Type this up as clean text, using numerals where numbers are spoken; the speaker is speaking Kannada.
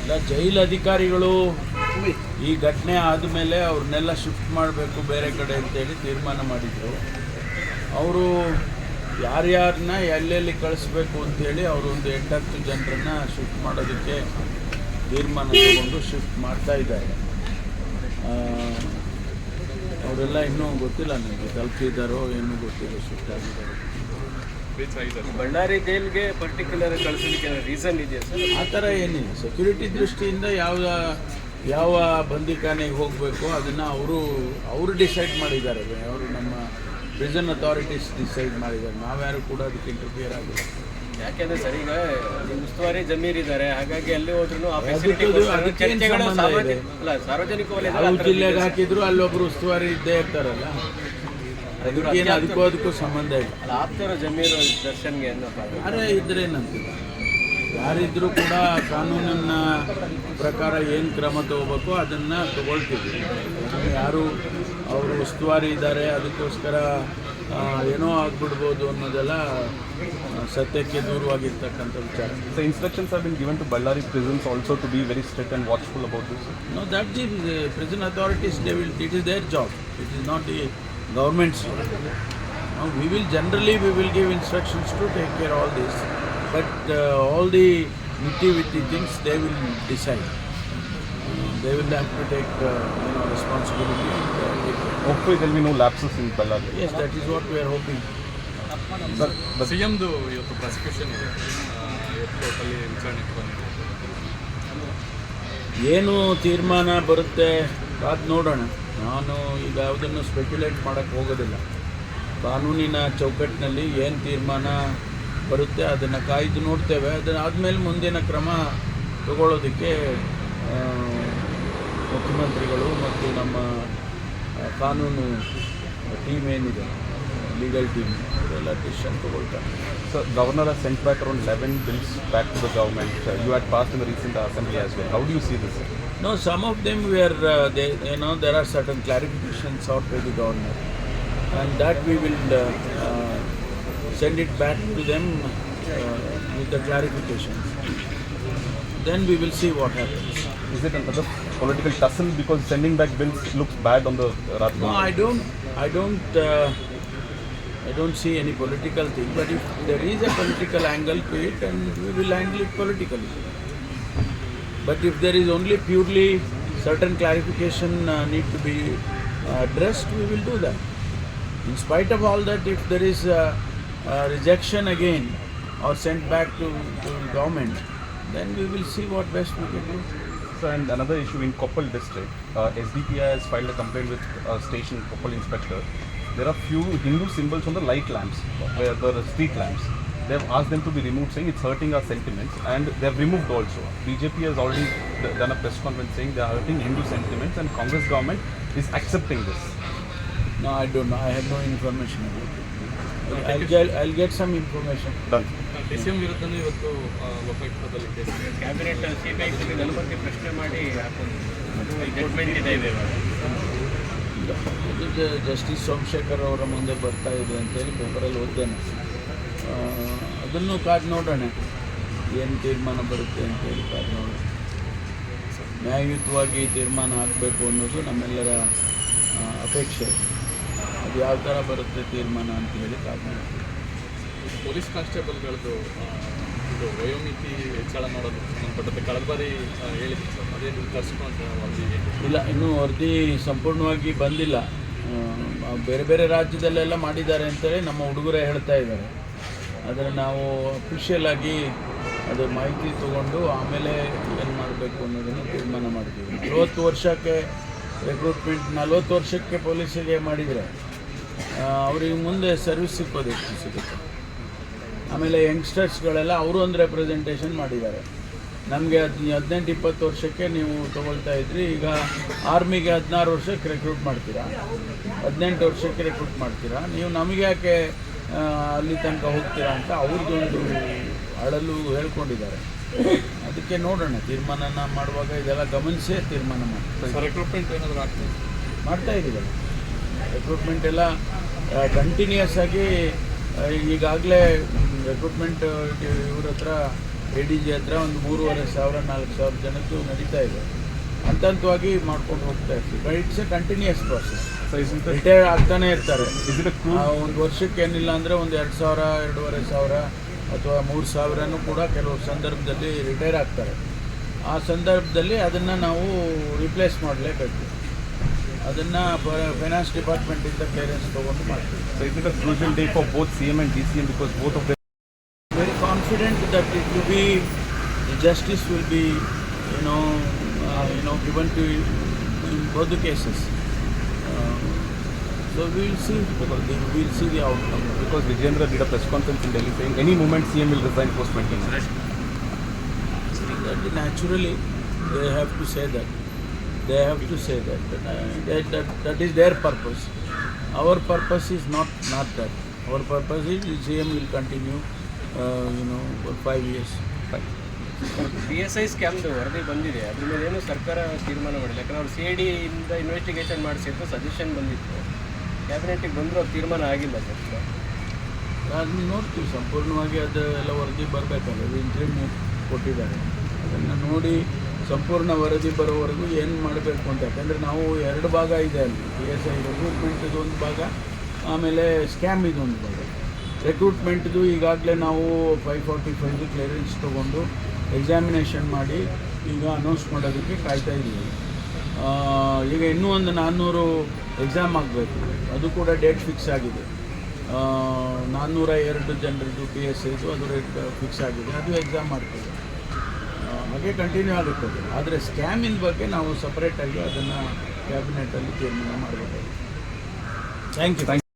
ಇಲ್ಲ, ಜೈಲು ಅಧಿಕಾರಿಗಳು ಈ ಘಟನೆ ಆದಮೇಲೆ ಅವ್ರನ್ನೆಲ್ಲ ಶಿಫ್ಟ್ ಮಾಡಬೇಕು ಬೇರೆ ಕಡೆ ಅಂತೇಳಿ ತೀರ್ಮಾನ ಮಾಡಿದರು. ಅವರು ಯಾರ್ಯಾರನ್ನ ಎಲ್ಲೆಲ್ಲಿ ಕಳಿಸ್ಬೇಕು ಅಂಥೇಳಿ ಅವರು ಒಂದು 8-10 ಜನರನ್ನು ಶಿಫ್ಟ್ ಮಾಡೋದಕ್ಕೆ ತೀರ್ಮಾನ ತಗೊಂಡು ಶಿಫ್ಟ್ ಮಾಡ್ತಾ ಇದ್ದಾರೆ. ಅವರೆಲ್ಲ ಇನ್ನೂ ಗೊತ್ತಿಲ್ಲ, ನನಗೆ ತಲುಪಿದ್ದಾರೋ ಏನೂ ಗೊತ್ತಿಲ್ಲ, ಶಿಫ್ಟ್ ಆಗಿದ್ದಾರೆ. ಬಳ್ಳಾರಿ ಜೈಲ್ಗೆ ಪರ್ಟಿಕ್ಯುಲರ್ ಕಳಿಸಲಿಕ್ಕೆ ರೀಸನ್ ಇದೆಯಾ ಸರ್? ಆ ಥರ ಏನಿಲ್ಲ. ಸೆಕ್ಯೂರಿಟಿ ದೃಷ್ಟಿಯಿಂದ ಯಾವ ಬಂದಿಖಾನೆಗೆ ಹೋಗಬೇಕು ಅದನ್ನು ಅವರು ಡಿಸೈಡ್ ಮಾಡಿದ್ದಾರೆ. ಅವರು ನಮ್ಮ ಪ್ರಿಸನ್ ಅಥಾರಿಟೀಸ್ ಡಿಸೈಡ್ ಮಾಡಿದ್ದಾರೆ. ನಾವ್ಯಾರು ಕೂಡ ಅದಕ್ಕೆ ಇಂಟರ್ಫಿಯರ್ ಆಗಿಲ್ಲ. ಯಾಕೆಂದ್ರೆ ಸರ್, ಈಗ ಉಸ್ತುವಾರಿ ಜಮೀರ್ ಇದ್ದಾರೆ, ಹಾಗಾಗಿ ಅಲ್ಲಿ ಹೋದ್ರೂ ಸಾರ್ವಜನಿಕ ಯಾವ ಜಿಲ್ಲೆಗೆ ಹಾಕಿದ್ರು ಅಲ್ಲೊಬ್ರು ಉಸ್ತುವಾರಿ ಇದ್ದೇ ಇರ್ತಾರಲ್ಲ, ಅದಕ್ಕೇನು ಅದಕ್ಕೂ ಸಂಬಂಧ ಇಲ್ಲ. ಆಪ್ತರ ಜಮೀರ್ ದರ್ಶನ್ಗೆ ಅರೆ ಇದ್ರೇನಂತಿಲ್ಲ, ಯಾರಿದ್ರೂ ಕೂಡ ಕಾನೂನಿನ ಪ್ರಕಾರ ಏನು ಕ್ರಮ ತಗೋಬೇಕು ಅದನ್ನು ತಗೊಳ್ತೀವಿ. ಯಾರು ಅವರು ಉಸ್ತುವಾರಿ ಇದ್ದಾರೆ ಅದಕ್ಕೋಸ್ಕರ ಏನೋ ಆಗ್ಬಿಡ್ಬೋದು ಅನ್ನೋದೆಲ್ಲ ಸತ್ಯಕ್ಕೆ ದೂರವಾಗಿರ್ತಕ್ಕಂಥ ವಿಚಾರ. So instructions have been given to Ballari prisons also to be very strict and watchful about this. No, that's the prison authorities. It is their job. It is not the government's job. No, we will give instructions to take care of all this, but all the nitty-gritty things they will decide. They will have to take responsibility. Hopefully there will be no lapses in Ballari. Yes, that is what we are hoping. ಸಿಎಂದು ಇವತ್ತು ಪ್ರಾಸಿಕ್ಯೂಷನ್ ಇದೆ, ಕೋರ್ಟಲ್ಲಿ ವಿಚಾರಣೆಗೆ ಬಂದಿದೆ. ಏನು ತೀರ್ಮಾನ ಬರುತ್ತೆ ಕಾದು ನೋಡೋಣ. ನಾನು ಈಗ ಯಾವುದನ್ನು ಸ್ಪೆಕ್ಯುಲೇಟ್ ಮಾಡೋಕ್ಕೆ ಹೋಗೋದಿಲ್ಲ. ಕಾನೂನಿನ ಚೌಕಟ್ಟಿನಲ್ಲಿ ಏನು ತೀರ್ಮಾನ ಬರುತ್ತೆ ಅದನ್ನು ಕಾಯ್ದು ನೋಡ್ತೇವೆ. ಅದನ್ನಾದಮೇಲೆ ಮುಂದಿನ ಕ್ರಮ ತಗೊಳ್ಳೋದಕ್ಕೆ ಮುಖ್ಯಮಂತ್ರಿಗಳು ಮತ್ತು ನಮ್ಮ ಕಾನೂನು ಟೀಮ್ ಏನಿದೆ, ಲೀಗಲ್ ಟೀಮ್, ಅವರೆಲ್ಲ ಡಿಸಿಷನ್ ತಗೊಳ್ತಾರೆ. So Governor has sent back around 11 bills back to the government. You had passed in the recent assembly as well. How do you see this? No, some of them were there are certain clarifications sought by the governor, and that we will send it back to them with the clarifications. Then we will see what happens. Is it another political tussle because sending back bills looks bad on the Rajasthan? No, I don't see any political thing, but if there is a political angle to it, and we will handle it politically. But if there is only purely certain clarification need to be addressed, we will do that. In spite of all that, if there is rejection again or sent back to government, then we will see what best we can do. So, and another issue in Koppal district, SDPI has filed a complaint with station Koppal inspector. There are few Hindu symbols on the light lamps, where the street lamps. They have asked them to be removed, saying it's hurting our sentiments, and they have removed also. BJP has already done a press conference saying they are hurting Hindu sentiments, and Congress government is accepting this. No, I don't know. I have no information about it. I'll get some information. Done. DCM ವಿರುದ್ಧನೂ ಇವತ್ತು ಲೋಕಾಯುಕ್ತದಲ್ಲಿ ಕೇಸ್ ಇದೆ. ಕ್ಯಾಬಿನೆಟ್ ಸಿಬಿಐ ನನ್ನ ಬಗ್ಗೆ ಪ್ರಶ್ನೆ ಮಾಡಿ ಜಡ್ಜ್ಮೆಂಟ್ ಇದೆ ಇದು ಜಸ್ಟಿಸ್ ಸೋಮಶೇಖರ್ ಅವರ ಮುಂದೆ ಬರ್ತಾ ಇದೆ ಅಂತೇಳಿ ಪೇಪರಲ್ಲಿ ಓದ್ದೇನೆ. ಅದನ್ನು ಕಾದು ನೋಡೋಣ ಏನು ತೀರ್ಮಾನ ಬರುತ್ತೆ ಅಂತೇಳಿ ಕಾದು ನೋಡೋಣ. ನ್ಯಾಯಯುತವಾಗಿ ತೀರ್ಮಾನ ಆಗಬೇಕು ಅನ್ನೋದು ನಮ್ಮೆಲ್ಲರ ಅಪೇಕ್ಷೆ. ಅದು ಯಾವ ಥರ ಬರುತ್ತೆ ತೀರ್ಮಾನ ಅಂತೇಳಿ ಕಾದು ನೋಡ್ತೀವಿ. ಪೊಲೀಸ್ ಕಾನ್ಸ್ಟೇಬಲ್ಗಳದ್ದು ಇದು ವಯೋಮಿತಿ ಹೆಚ್ಚಳ ಮಾಡೋದು ಸಂಬಂಧಪಟ್ಟಂತೆ ಕಳೆದ ಬಾರಿ ಹೇಳಿದ್ರು ಸರ್, ಅದೇನು ತರಿಸ್ಕೊಂಡು ವರದಿ ಇಲ್ಲ, ಇನ್ನೂ ವರದಿ ಸಂಪೂರ್ಣವಾಗಿ ಬಂದಿಲ್ಲ. ಬೇರೆ ಬೇರೆ ರಾಜ್ಯದಲ್ಲೆಲ್ಲ ಮಾಡಿದ್ದಾರೆ ಅಂತೇಳಿ ನಮ್ಮ ಹುಡುಗರೇ ಹೇಳ್ತಾ ಇದ್ದಾರೆ. ಆದರೆ ನಾವು ಅಫಿಷಿಯಲ್ ಆಗಿ ಅದು ಮಾಹಿತಿ ತಗೊಂಡು ಆಮೇಲೆ ಏನು ಮಾಡಬೇಕು ಅನ್ನೋದನ್ನು ತೀರ್ಮಾನ ಮಾಡಿದ್ದೀವಿ. 40 ವರ್ಷಕ್ಕೆ ರಿಕ್ರೂಟ್ಮೆಂಟ್, 40 ವರ್ಷಕ್ಕೆ ಪೊಲೀಸರಿಗೆ ಮಾಡಿದರೆ ಅವರಿಗೆ ಮುಂದೆ ಸರ್ವಿಸ್ ಸಿಗುತ್ತೆ. ಆಮೇಲೆ ಯಂಗ್ಸ್ಟರ್ಸ್ಗಳೆಲ್ಲ ಅವರು ಒಂದು ರೆಪ್ರೆಸೆಂಟೇಷನ್ ಮಾಡಿದ್ದಾರೆ. ನಮಗೆ 18-20 ವರ್ಷಕ್ಕೆ ನೀವು ತೊಗೊಳ್ತಾ ಇದ್ರಿ, ಈಗ ಆರ್ಮಿಗೆ 16 ವರ್ಷಕ್ಕೆ ರಿಕ್ರೂಟ್ ಮಾಡ್ತೀರಾ, 18 ವರ್ಷಕ್ಕೆ ರಿಕ್ರೂಟ್ ಮಾಡ್ತೀರಾ, ನೀವು ನಮಗೆ ಯಾಕೆ ಅಲ್ಲಿ ತನಕ ಹೋಗ್ತೀರಾ ಅಂತ ಅವ್ರದ್ದೊಂದು ಅಳಲು ಹೇಳ್ಕೊಂಡಿದ್ದಾರೆ. ಅದಕ್ಕೆ ನೋಡೋಣ, ತೀರ್ಮಾನ ಮಾಡುವಾಗ ಇದೆಲ್ಲ ಗಮನಿಸೇ ತೀರ್ಮಾನ ಮಾಡ್ತೀವಿ. ರಿಕ್ರೂಟ್ಮೆಂಟ್ ಏನಾದರೂ ಆಗ್ತದೆ ಮಾಡ್ತಾ ಇದ್ದೀವಲ್ಲ, ರಿಕ್ರೂಟ್ಮೆಂಟ್ ಎಲ್ಲ ಕಂಟಿನ್ಯೂಸ್ ಆಗಿ ಈಗಾಗಲೇ ರಿಕ್ರೂಟ್ಮೆಂಟ್ ಇವ್ರ ಹತ್ರ ADG ಹತ್ರ ಒಂದು 3,500-4,000 ಜನದ್ದು ನಡೀತಾ ಇದೆ. ಹಂತವಾಗಿ ಮಾಡ್ಕೊಂಡು ಹೋಗ್ತಾ ಇರ್ತೀವಿ. But it's A continuous process. Retire ಆಗ್ತಾನೆ ಇರ್ತಾರೆ. ಒಂದು ವರ್ಷಕ್ಕೆ ಏನಿಲ್ಲ ಅಂದರೆ ಒಂದು 2,000, 2,500 ಅಥವಾ 3,000 ಕೂಡ ಕೆಲವು ಸಂದರ್ಭದಲ್ಲಿ ರಿಟೈರ್ ಆಗ್ತಾರೆ. ಆ ಸಂದರ್ಭದಲ್ಲಿ ಅದನ್ನು ನಾವು ರಿಪ್ಲೇಸ್ ಮಾಡಲೇಬೇಕು. ಅದನ್ನು ಫೈನಾನ್ಸ್ ಡಿಪಾರ್ಟ್ಮೆಂಟಿಂದ ಕ್ಲಿಯರೆನ್ಸ್ ತೊಗೊಂಡು ಮಾಡ್ತೀವಿ. So is it a crucial day for both CM and DCM because both of them? Very confident that it will be, the justice will be, given to in both the cases. So we will see, because we will see the outcome. Because Vijayendra did a press conference in Delhi saying any moment CM will resign post 29. That naturally they have to say that. They have to say that. That is their purpose. Our purpose is not that. Our purpose is CM will continue, for 5 years. PSI ಸ್ಕ್ಯಾಮ್ದು ವರದಿ ಬಂದಿದೆ. ಅದ್ರ ಮೇಲೆ ಏನು ಸರ್ಕಾರ ತೀರ್ಮಾನ ಮಾಡಿಲ್ಲ. ಯಾಕಂದ್ರೆ ಅವ್ರು CID ಇಂದ ಇನ್ವೆಸ್ಟಿಗೇಷನ್ ಮಾಡಿಸಿದ್ದು ಸಜೆಷನ್ ಬಂದಿತ್ತು. ಕ್ಯಾಬಿನೆಟಿಗೆ ಬಂದರೂ ಅದು ತೀರ್ಮಾನ ಆಗಿಲ್ಲ ಸರ್. ಅದನ್ನು ನೋಡ್ತೀವಿ ಸಂಪೂರ್ಣವಾಗಿ. ಅದು ಎಲ್ಲ ವರದಿ ಬರಬೇಕಲ್ಲ. ಅದು ಇಂಟ್ರಿಮ್ ಕೊಟ್ಟಿದ್ದಾರೆ. ಅದನ್ನು ನೋಡಿ ಸಂಪೂರ್ಣ ವರದಿ ಬರೋವರೆಗೂ ಏನು ಮಾಡಬೇಕು ಅಂತ. ಯಾಕಂದರೆ ನಾವು 2 ಭಾಗ ಇದೆ ಅಲ್ಲಿ. PSI ರಿಕ್ರೂಟ್ಮೆಂಟ್ದು ಒಂದು ಭಾಗ, ಆಮೇಲೆ ಸ್ಕ್ಯಾಮ್ ಇದು ಒಂದು ಭಾಗ. ರಿಕ್ರೂಟ್ಮೆಂಟ್ದು ಈಗಾಗಲೇ ನಾವು 545 ಕ್ಲಿಯರೆನ್ಸ್ ತೊಗೊಂಡು ಎಕ್ಸಾಮಿನೇಷನ್ ಮಾಡಿ ಈಗ ಅನೌನ್ಸ್ ಮಾಡೋದಕ್ಕೆ ಕಾಯ್ತಾ ಇದ್ದೀವಿ. ಈಗ ಇನ್ನೂ ಒಂದು 400 ಎಕ್ಸಾಮ್ ಆಗಬೇಕು. ಅದು ಕೂಡ ಡೇಟ್ ಫಿಕ್ಸ್ ಆಗಿದೆ. 402 ಜನರದ್ದು PSIದು ಅದು ರೇಟ್ ಫಿಕ್ಸ್ ಆಗಿದೆ. ಅದು ಎಕ್ಸಾಮ್ ಮಾಡ್ತೀವಿ. ಹಾಗೆ ಕಂಟಿನ್ಯೂ ಆಗುತ್ತದೆ. ಆದರೆ ಸ್ಕ್ಯಾಮಿನ ಬಗ್ಗೆ ನಾವು ಸಪ್ರೇಟಾಗಿ ಅದನ್ನು ಕ್ಯಾಬಿನೆಟಲ್ಲಿ ತೀರ್ಮಾನ ಮಾಡಬೇಕಾಗಿದೆ. Thank you.